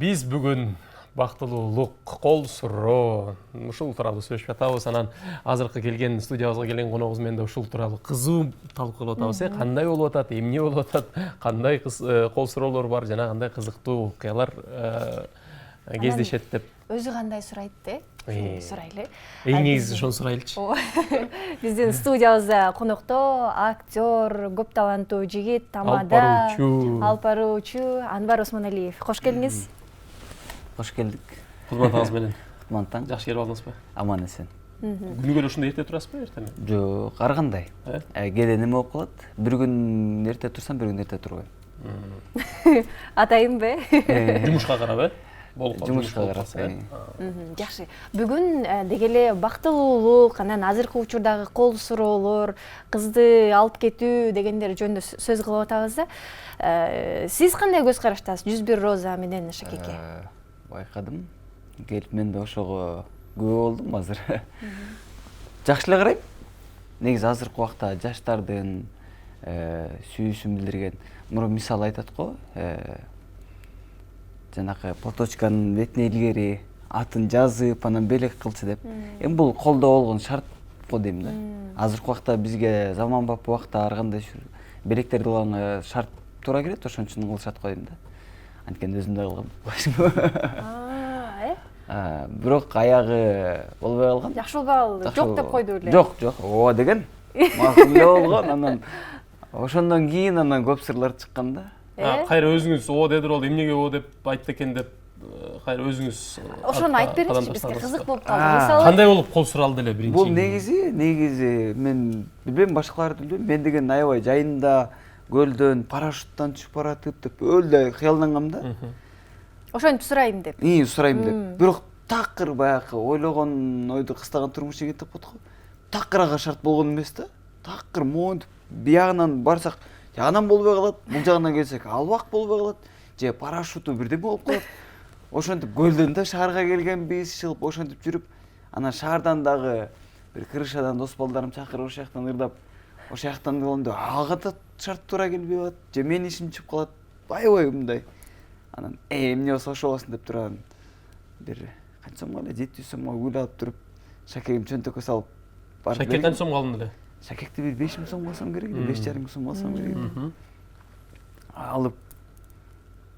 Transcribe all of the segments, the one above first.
Биз бүгүн бактылуулук, кол суроо ушул тууралуу сүйлөшүп атабыз. Анан азыркы келген студиябызга келген коногубуз менен да ушул тууралуу кызуу талкуулап атабыз. Кандай болуп атат, эмне болуп атат, кандай кол суроолор бар жана кандай кызыктуу окуялар кездешет деп. Өзү кандай сурайт де? Сурайлы. Эң негизи ошону сурайлычы. Биздин студиябызда конокто актер, көп таланттуу жигит, тамада, алып баруучу Анвар Осмоналиев. Кош келиңиз. Кош келдик. Кызматыңыз менен. Кызматтан. Жакшы келип алдыңызбы? Аман эсен. Күнүгө ушундай эрте турасызбы, эртеме? Жок, ар кандай. Кээде неме болуп калат? Бир күн эрте турсам, бир күн эрте турбайм. Атайын бе? Жумушка карап, Жумушка карап. Жакшы. Бүгүн деги эле бактылуулук, анан азыркы учурдагы кол суроолор, кызды алып кетүү дегендер жөнүндө сөз кылып атабыз да. Сиз кандай көз караштасыз? 101 роза менен Шакеке. Байкадым. Келип мен да ошого күбө болдум азыр. Жакшы эле карайм. Негизи азыркы убакта жаштардын сүйүүсүн билдирген мурун мисал айтат го. Жанакы платочканын бетине илгери атын жазып, анан белек кылчу деп. Эми бул колдо болгон шарт го дейм да. Азыркы убакта бизге заманбап убакта ар кандай белектерди кылганга шарт туура келет, ошон үчүн кылышат го дейм да. Анткени өзүм да кылгам. Бирок аягы болбой калган. Жакшы болбой калды. Жок деп койду эле. Жок, ооба деген. Макул эле болгон. Анан ошондон кийин анан көп сырлар чыккан да. Кайра өзүңүз о дедир болду, эмнеге о деп айтты экен деп кайра өзүңүз ошону айтып бериңизчи, бизге кызык болуп калды. Мисалы кандай болуп кол суралды эле биринчи? Бул негизи мен билбейм, башкаларды билбейм. Мен деген аябай жайында көлдөн парашюттан түшүп баратып деп өлдө кыялдангам да. ошентип сурайм деп. Сурайм деп. Бирок такыр баягы ойлогон ойду кыстаган турмуш эгет деп коет го. Такыр ага шарт болгон эмес да. Такыр монтип биягынан барсак жагынан болбой калат, бул жагынан келсек албак болбой калат, же парашюту бирдеме болуп калат. Ошентип көлдөн да шаарга келгенбиз, чыгып ошентип жүрүп, анан шаардан дагы бир крышадан дос балдарым чакырып ошол жактан ырдап, ошол жактан кылганда ага да шарт туура келбей калат, же менин ишим чыгып калат. Аябай мындай. Анан эмне болсо ошо болсун деп турган. Бир канча сомго эле 700 сомго гүл алып туруп, Шакегим чөнтөккө салып барып. Шакек канча сомго алдың эле? Шакекти бир 5000 сомго алсам керек эле, 5,5 сомго алсам керек эле. Алып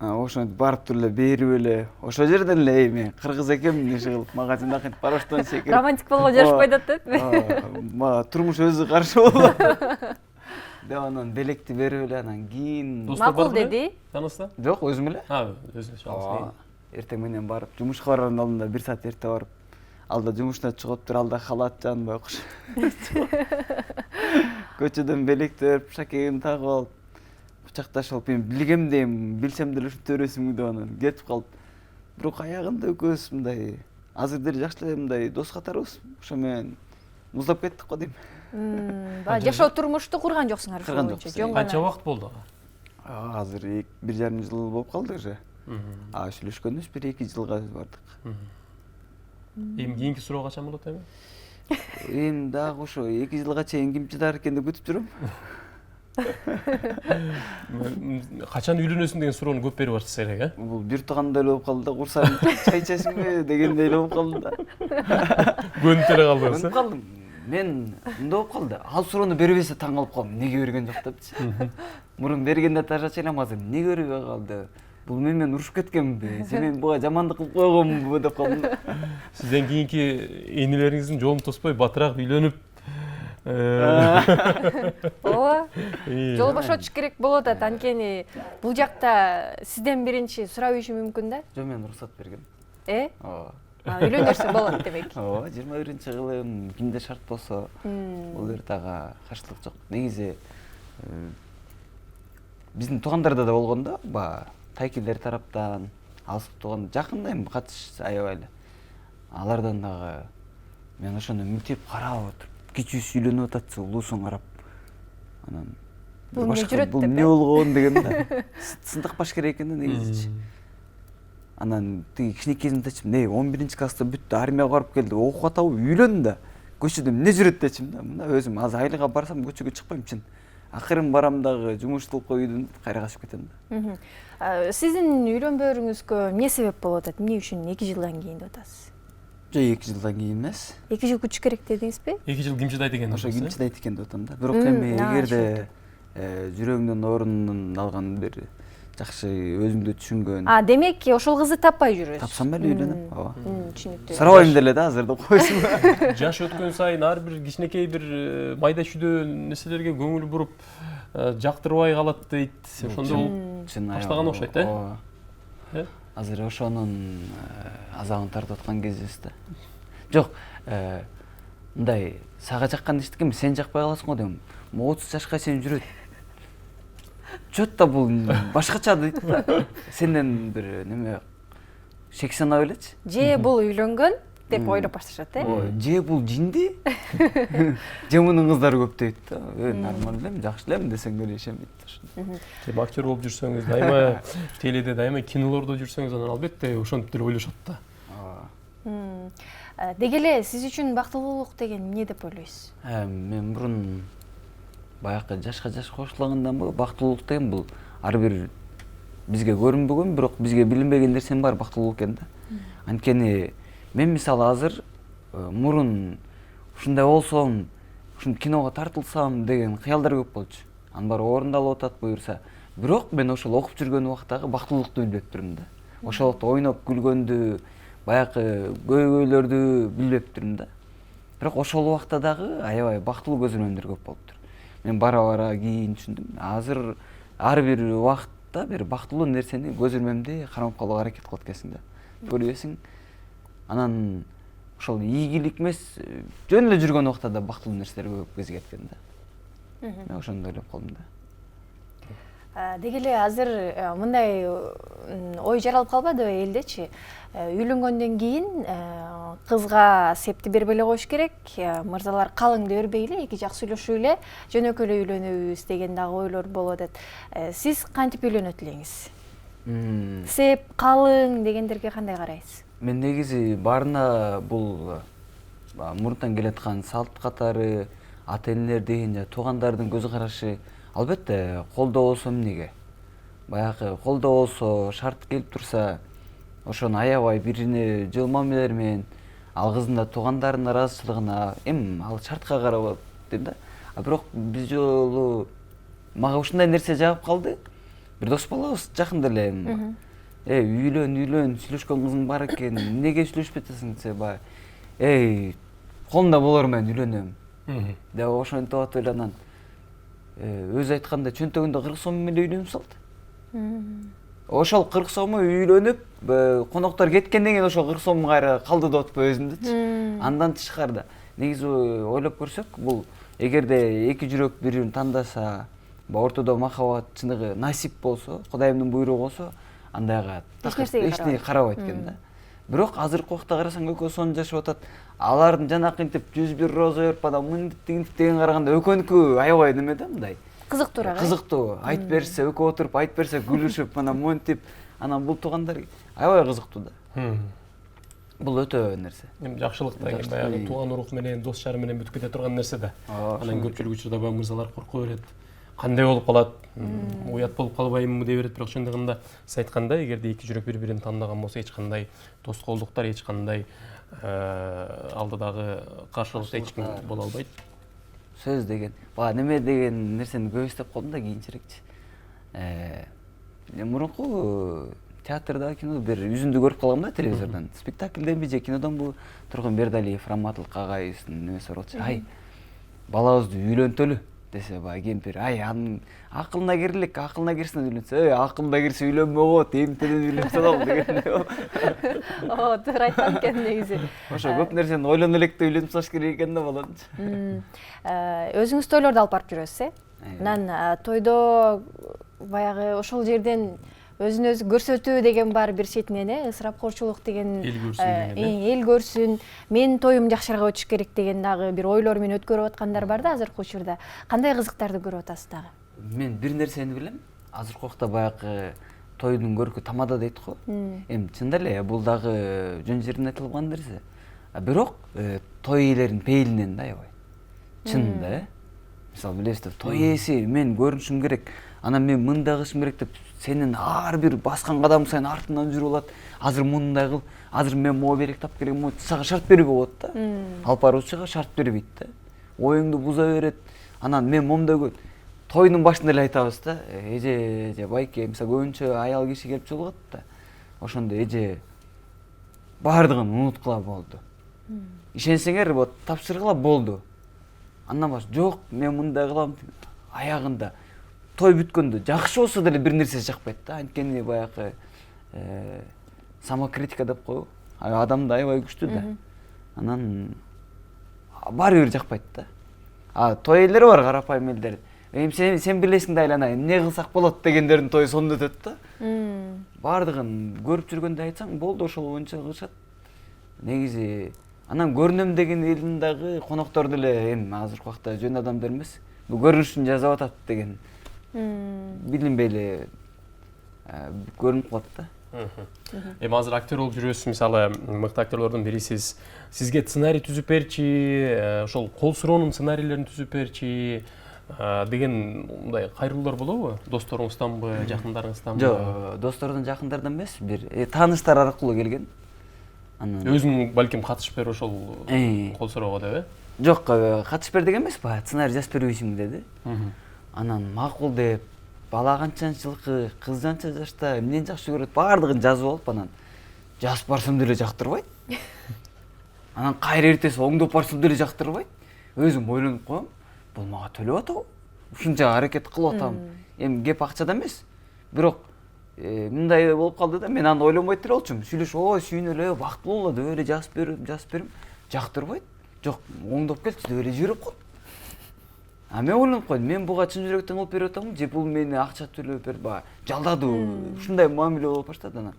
ошентип барып туруп эле берип эле, ошол жерден эле мен кыргыз экенмин иши кылып, мага жанакынтип параштан секирип. Романтик болгон жарышып койдот деп. Мага турмуш өзү каршы болду. Деп анан белекти берип эле, анан кийин макул деди. Таныста? Жок, өзүм эле. Өзүңүз чаласыз. Эртең менен барып, жумушка барганын алдында 1 саат эрте барып, алда жумушуна чыгып алда халат жанбай окуш. Көчөдөн белекти берип, Шакегимди тагып алып, кучакташып алып, мен билгем дейм, билсем деле ушинтип бересиңби деп анан кетип калып. Бирок аягында экөөбүз мындай азыр деле жакшы эле мындай дос катарыбыз. Ошо менен муздап кеттик го дейм. Баягы жашоо турмушту курган жоксуңар ошол боюнча. Канча убакыт болду? Азыр 1,5 жыл болуп калды уже. Сүйлөшкөнүбүз 1-2 жылга бардык. Эми кийинки суроо качан болот эми? Эми дагы ошо 2 жылга чейин ким чыдар экен деп күтүп жүрөм. Качан үйлөнөсүң деген суроону көп берип атышсыз керек, Бул бир туугандай эле болуп калды да, курсам чай ичесиңби дегендей эле болуп калды да. Көнүп эле калдыңыз. Көнүп калдым. Мен мындай болуп калды. Ал суроону бербесе таң калып калдым. Неге берген жок депчи. Мурун бергенде тажачы элем, азыр неге бербей калды? Бул менен урушуп кеткенби? Же мен буга жамандык кылып койгонмунбу деп калдым. Сизден кийинки энелериңиздин жолун тоспой батыраак үйлөнүп Ооба. Жол бошотуш керек болуп атат. Анткени бул жакта сизден биринчи сурап ийиши мүмкүн да. Жок, мен уруксат бергем. Ооба. Үйлөнөрсө болот демек. Ооба, 21-жылым кимде шарт болсо, бул жерде ага каршылык жок. Негизи биздин туугандарда да болгон да, баягы тайкелер тараптан, алысып турган жакындайм, катыш аябай эле. Алардан дагы мен ошону мынтип карап отуруп, кичүүсү үйлөнүп атат, улуусун карап. Анан бул эмне жүрөт деп. Бул эмне болгон деген да. Сындыкпаш керек экен да негизичи. Анан тиги кичинекей кезимдечи, 11-класста бүттү, армияга барып келди, окуп атабы, үйлөн да. Көчөдө эмне жүрөт дечим да. Мына өзүм азыр айлыга барсам көчөгө чыкпайм чын. акырын барам дагы жумуш кылып коюйдум кайра качып кетем да. Сиздин үйлөнбөөрүңүзгө эмне себеп болуп атат? Эмне үчүн 2 жылдан кийин деп атасыз? Жок 2 жылдан кийин эмес. 2 жыл күтүш керек дедиңизби? 2 жыл ким чыдайт экен? Ошо ким чыдайт экен деп атам да. Бирок эми эгерде жүрөгүңдүн орунун алган бир жакшы өзүңдү түшүнгөн. Демек ошол кызды таппай жүрөсүз. Тапсам эле үйлөнөм. Ооба. Түшүнүктүү. Сурабайм деле да азыр деп койсун. Жаш өткөн сайын ар бир кичинекей бир майда чүйдө нерселерге көңүл буруп жактырбай калат дейт. Ошондо бул баштаган окшойт, э? Азыр ошонун азабын тартып аткан кезибиз да. Жок, мындай сага жаккан иштиким сен жакпай каласың го дейм. 30 жашка чейин жүрөт. Чөт да бул башкача дейт да. Сенден бир неме шек санап элечи. Же бул үйлөнгөн деп ойлоп башташат, э? Же бул жинди? Же мунун кыздары көп дейт да. Нормально элем, жакшы элем десең деле ишенбейт да. Сен актер болуп жүрсөңүз, дайыма теледе, дайыма кинолордо жүрсөңүз, анан албетте ошентип деле ойлошот да. Деги эле сиз үчүн бактылуулук деген эмне деп ойлойсуз? Мен мурун баягы жашка жаш кошулаганданбы бактылуулук деген бул ар бир бизге көрүнбөгөн, бирок бизге билинбеген нерсенин баары бактылуулук экен да. Анткени мен мисалы азыр мурун ушундай болсом, ушинтип киного тартылсам деген кыялдар көп болчу. Анын баары орундалып атат буюрса. Бирок мен ошол окуп жүргөн убактагы бактылуулукту билбептирмин да. Ошол убакта ойноп күлгөндү, баягы көйгөйлөрдү билбептирмин да. Бирок ошол убакта дагы аябай бактылуу көзөрмөмдөр көп болуптур. Мен бара кийин түшүндүм. Азыр ар бир убакытта бир бактылуу нерсени көзөрмөмдү кармап калууга аракет кылат экенсиң да. Көрбөйсүң. Анан ошол ийгилик эмес, жөн эле жүргөн убакта да бактылуу нерселер көп кезигет экен да. Мен ошондой ойлоп калдым да. Деги эле азыр мындай ой жаралып калбадыбы элдечи? Үйлөнгөндөн кийин кызга септи бербей эле коюш керек, мырзалар калыңды бербей эле, эки жак сүйлөшүп эле жөнөкөй эле үйлөнөбүз деген дагы ойлор болуп атат. Сиз кантип үйлөнөт элеңиз? Сеп, калың дегендерге кандай карайсыз? Мен негизи баарына бул мурунтан келаткан салт катары, ата-энелер деген жана туугандардын көз карашы албетте колдоо болсо эмнеге? Баягы колдоо болсо, шарт келип турса, ошону аябай бирине жыл мамилелер менен ал кыздын да туугандарынын ыраазычылыгына ал шартка карап дейм да. Бирок биз жолу мага ушундай нерсе жагып калды. Бир дос балабыз жакында эле үйлөн, сүйлөшкөн кызың бар экен, эмнеге сүйлөшпөй атасың десе, баягы колумда болор мен үйлөнөм. Деп ошентип атып эле анан өзү айткандай чөнтөгүндө 40 сом менен үйлөнүп салды. Ошол 40 сому үйлөнүп, коноктор кеткенден кийин ошол 40 сом кайра калды деп атпайбы өзүмдүчү. Андан тышкарыда негизи ойлоп көрсөк, бул эгерде эки жүрөк бири-бирин тандаса, ортодо махабат чыныгы насип болсо, Кудайымдын буйругу болсо, андайга эчтеке карабайт экен да. Бирок азыркы убакта карасаң экөө сонун жашап атат. Алардын жанакынтип 101 роза берип анан мынтип деген караганда экөөнүкү аябай неме да мындай. Кызыктуураак. Кызыктуу. Айтып берсе, экөө отуруп айтып берсе күлүшүп, анан монтип, анан бул туугандар аябай кызыктуу да. Бул өтө нерсе. Эми жакшылык да баягы тууган урук менен, дос жар менен бүтүп кете турган нерсе да. Анан көпчүлүк учурда баягы мырзалар коркуп берет. Кандай болуп калат? Уят болуп калбаймынбы деп берет, бирок чындыгында сиз айткандай, эгерде эки жүрөк бири-бирин таандаган болсо, эч кандай тоскоолдуктар, эч кандай алдыдагы каршылык эч ким боло албайт. Сөз деген, неме деген нерсени көп эстеп калдым да кийинчерээкчи. Мурунку театрда, кинодо бир үзүндү көрүп калгам да телевизордон. Спектакльденби же кинодонбу Тургун Бердалиев, Раматылык агайыбыздын немеси бар болчу. Балабызды үйлөнтөлү десе, кемпир, анын акылына кирлик, акылына кирсин үйлөнсө, акылына кирсе үйлөнбөй коет, эмтеден үйлөнүп салам деген. Туура айткан экен негизи. Ошо көп нерсени ойлоно элек да үйлөнүп салыш керек экен да баланы. Өзүңүз тойлорду алып барып жүрөсүз, Анан тойдо баягы ошол жерден өзүн өзү көрсөтүү деген бар бир четинен, ысырапкорчулук деген, эл көрсүн, менин тоюм жакшыраак өтүш керек деген дагы бир ойлор менен өткөрүп аткандар бар да азыркы учурда. Кандай кызыктарды көрүп атасыз дагы? Мен бир нерсени билем. Азыркы убакта баягы тойдун көркү тамада дейт го. Эми чында эле бул дагы жөн жеринен айтылган нерсе. Бирок той ээлеринин пейилинен да аябай. Чынында, мисалы билесиз той ээси мен көрүнүшүм керек, анан мен мындай кылышым керек деп сенин ар бир баскан кадамың сайын артынан жүрүп алат. Азыр мындай кыл, азыр мен могу берек тап келем, сага шарт берүүгө болот да. Алып баруучуга шарт бербейт да. Оюңду буза берет. Анан мен момдой тойдун башында эле айтабыз да, эже байке, мисалы көбүнчө аял киши келип жолугат да. Ошондо эже баардыгын унуткула болду. Ишенсеңер, вот тапшыргыла болду. Андан башка жок, мен мындай кылам. Аягында той бүткөндө жакшы болсо деле бир нерсе жакпайт да. Анткени баягы самокритика деп коебу. Адамда аябай күчтүү да. Анан баары бир жакпайт да. Той элдери бар, карапайым элдер. Сен билесиң да айлана, эмне кылсак болот дегендердин тою сонун өтөт да. Баардыгын көрүп жүргөндө айтсаң болду, ошол боюнча кылышат. Негизи анан көрүнөм деген элдин дагы коноктор деле эми азыркы убакта жөн адамдар эмес. Бул көрүнүшүн жасап атат деген билинбей эле көрүнүп калат да. Эми азыр актер болуп жүрөсүз, мисалы мыкты актерлордун бирисиз. Сизге сценарий түзүп берчи, ошол кол суроонун сценарийлерин түзүп берчи деген мындай кайрылуулар болобу? Досторуңузданбы, жакындарыңызданбы? Жок, достордон, жакындардан эмес, бир тааныштар аркылуу келген. Анан Өзүң балким катышып бер ошол кол суроого деп, Жок, катышып бер деген эмес, сценарий жазып бербейсиңби деди. Анан макул деп, бала канчанчы жылкы, кыз канча жашта, эмнени жакшы көрөт, баардыгын жазып алып, анан жазып барсам деле жактырбайт. Анан кайра эртеси оңдоп барсам деле жактырбайт. Өзүм ойлонуп коем, бул мага төлөп атабы? Ушунча аракет кылып атам. Эми кеп акчада эмес. Бирок мындай болуп калды да, мен аны ойлонбойт эле болчумун. Сүйлөшүп, ой, сүйүнүп эле, бактылуу болот, деп эле жазып берем, жактырбайт. Жок, оңдоп келчи деп эле жиберип коет. Мен ойлонуп койдум, мен буга чын жүрөктөн кылып берип атамбы, же бул мени акча төлөп берип, жалдадыбы, ушундай мамиле болуп баштады. Анан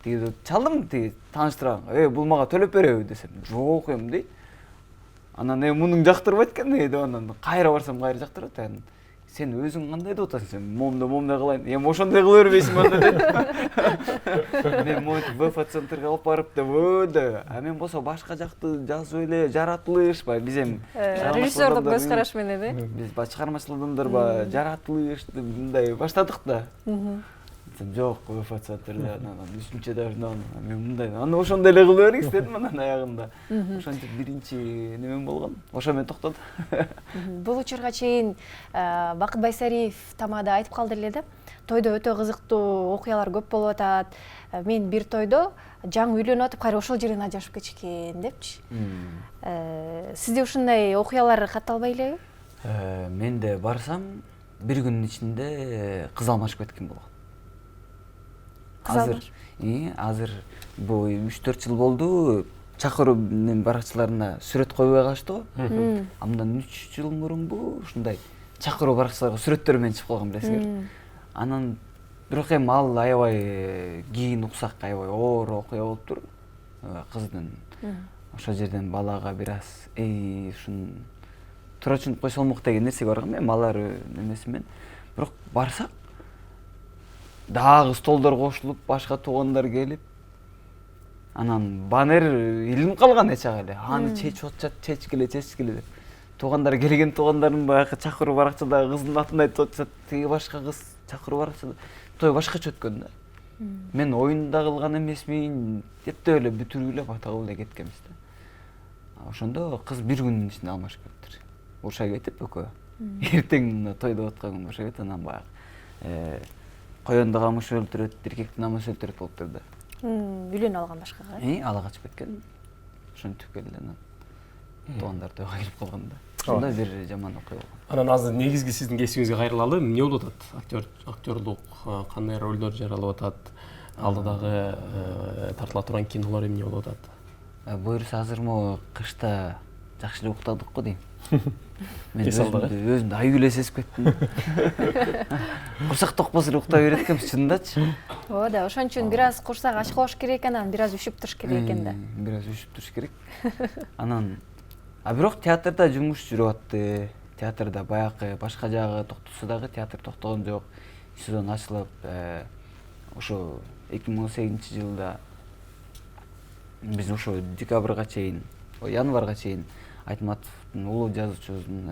тиги чалдым, тиги тааныштырган, бул мага төлөп береби десем, жок эми дейт. Анан мунуң жактырбайт экен деп анан кайра барсам кайра жактырат. Анан сен өзүң кандай деп атасың, сен момундай кылайын. Эми ошондой кыла бербейсиңби анда деп. Мен монтип ВФ центрге алып барып деп, мен болсо башка жакты жазып эле жаратылыш, биз эми режиссердук көз караш менен биз чыгармачыл адамдар жаратылыш деп мындай баштадык да. Жок, ВФ центрде анан 3-чү этаждан мен мындай, аны ошондой эле кыла бериңиз дедим анан аягында. Ошентип биринчи немем болгон. Ошо менен токтоду. Бул учурга чейин Бакыт Байсариев тамада айтып калды эле да. Тойдо өтө кызыктуу окуялар көп болуп атат. Мен бир тойдо жаңы үйлөнүп атып, кайра ошол жерден ажырашып кетишкен депчи. Сизде ушундай окуялар катталбай элеби? Мен де барсам, бир күнүн ичинде кыз алмашып кеткен болгон. Азыр бул 3-4 жыл болду. Чакыруунун баракчыларына сүрөт койбой калыштыбы? Андан 3 жыл мурунбу ушундай чакыруу баракчыларга сүрөттөр менен чыгып калган билесиңерби? Анан бирок эми ал аябай кийин уксак, аябай оор окуя болуптур. Кыздын ошол жерден балага бир аз ушун тура түшүнүп койсо болмок деген нерсеге барган. Эми алар немеси менен. Бирок барсак дагы столдор кошулуп, башка туугандар келип, анан баннер илинип калган эчеге эле. Аны чечип атышат, чечкиле деп. Туугандар келген туугандардын баягы чакыруу баракчадагы кыздын атын айтып атышат. Тиги башка кыз чакыруу баракчада. Той башкача өткөн да. Мен оюнда кылган эмесмин деп эле бүтүрүлөп атагыл эле кеткенбиз да. Ошондо кыз бир күнүн ичинде алмашып кетиптир. Уруша кетип экөө. Эртең тойдо аткан күн уруша кетип, анан баягы коёнду камыш өлтүрөт, эркекти намыс өлтүрөт болуптур да. Үйлөнүп алган башкага. Ала качып кеткен. Ошентип келди анан. Туугандар тойго келип калган да. Ошондой бир жаман окуя болгон. Анан азыр негизги сиздин кесибиңизге кайрылалы. Эмне болуп атат? Актерлук кандай ролдор жаралып атат? Алдыдагы тартыла турган кинолор эмне болуп атат? Буюрса азыр могу кышта жакшы эле уктадык го дейм. Мен өзүмдү аюу эле сезип кеттим. Курсак токпосо эле уктай берет экенбиз чынындачы. Ооба да, ошон үчүн бир аз курсак ачкылаш керек экен, анан бир аз үшүп туруш керек экен да. Бир аз үшүп туруш керек. Анан бирок театрда жумуш жүрүп атты. Театрда баягы башка жагы токтосо дагы театр токтогон жок. Сезон ачылып, ошо 2018-жылда биз ошо декабрга чейин, январга чейин Айтматовдун улуу жазуучубуздун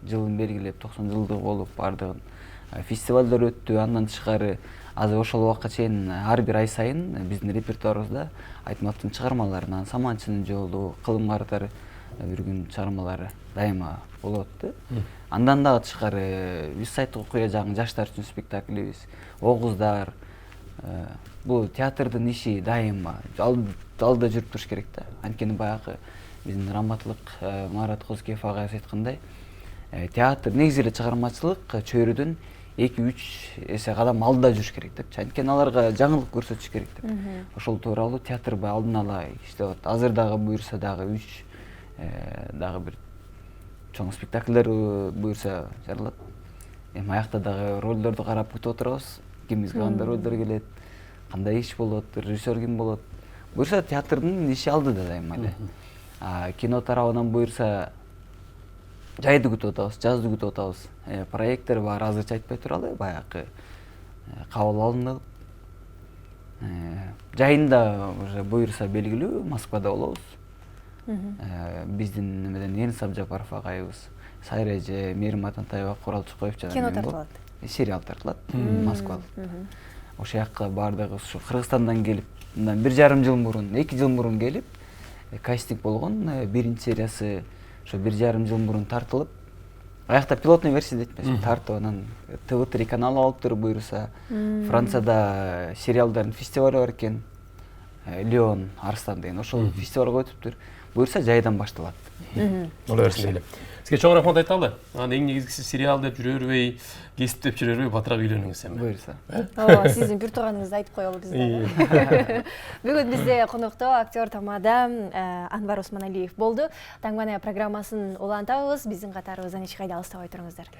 жылын белгилеп 90 жылдык болуп бардыгын фестивалдар өттү. Андан тышкары азыр ошол убакка чейин ар бир ай сайын биздин репертуарыбызда Айтматовдун чыгармаларынан Саманчынын жолу, Кылым картар бир күн чыгармалары дайыма болот да. Андан дагы тышкары биз сайттык окуя жагын жаштар үчүн спектаклибиз, Огуздар. Бул театрдын иши дайыма алда жүрүп туруш керек да. Анткени баягы биздин раматлык Марат Козкеев агайыбыз айткандай, театр негизи эле чыгармачылык чөйрөдөн 2-3 эсе кадам алда жүрүш керек деп. Анткени аларга жаңылык көрсөтүш керек деп. Ошол тууралуу театр алдын ала иштеп атат. Азыр дагы буюрса дагы 3 дагы бир чоң спектакльдер буюрса жаралат. Эми аякта дагы ролдорду карап күтүп отурабыз. Кимибизге кандай ролдор келет, кандай иш болот, режиссер ким болот. Буюрса театрдын иши алдыда дайыма эле. Кино тарабынан буюрса жайды күтүп атабыз, жазды күтүп атабыз. Проекттер бар, азырча айтпай туралы, баягы кабыл алынып. Жайында уже буюрса белгилүү Москвада болобуз. Биздин немеден Энис Абжапаров агайыбыз, Сайра эже, Мээрим Атантаева, Курал Чукоев жана Кино тартылат. Сериал тартылат Москвада. Ошол жакка бардыгы ушу Кыргызстандан келип, мындан 1,5 жыл мурун, 2 жыл мурун келип, кастинг болгон. Биринчи сериясы ошо 1,5 жыл мурун тартылып, аякта пилотный версия дейт эмес, тартып анан ТВ3 каналы алыптыр буюрса. Францияда сериалдардын фестивалы бар экен. Леон Арстан деген ошол фестивалга өтүптүр. Буюрса жайдан башталат. Боло берсин эле. Сизге чоң рахмат айталы. Анан эң негизгиси сериал деп жүрө бербей, кесип деп жүрө бербей батыраак үйлөнүңүз эми. Буюрса. Ооба, сиздин бир тууганыңызды айтып коелу бизде. Бүгүн бизде конокто актер тамада Анвар Осмоналиев болду. Таңбана программасын улантабыз. Биздин катарыбыздан эч кайда алыстабай туруңуздар.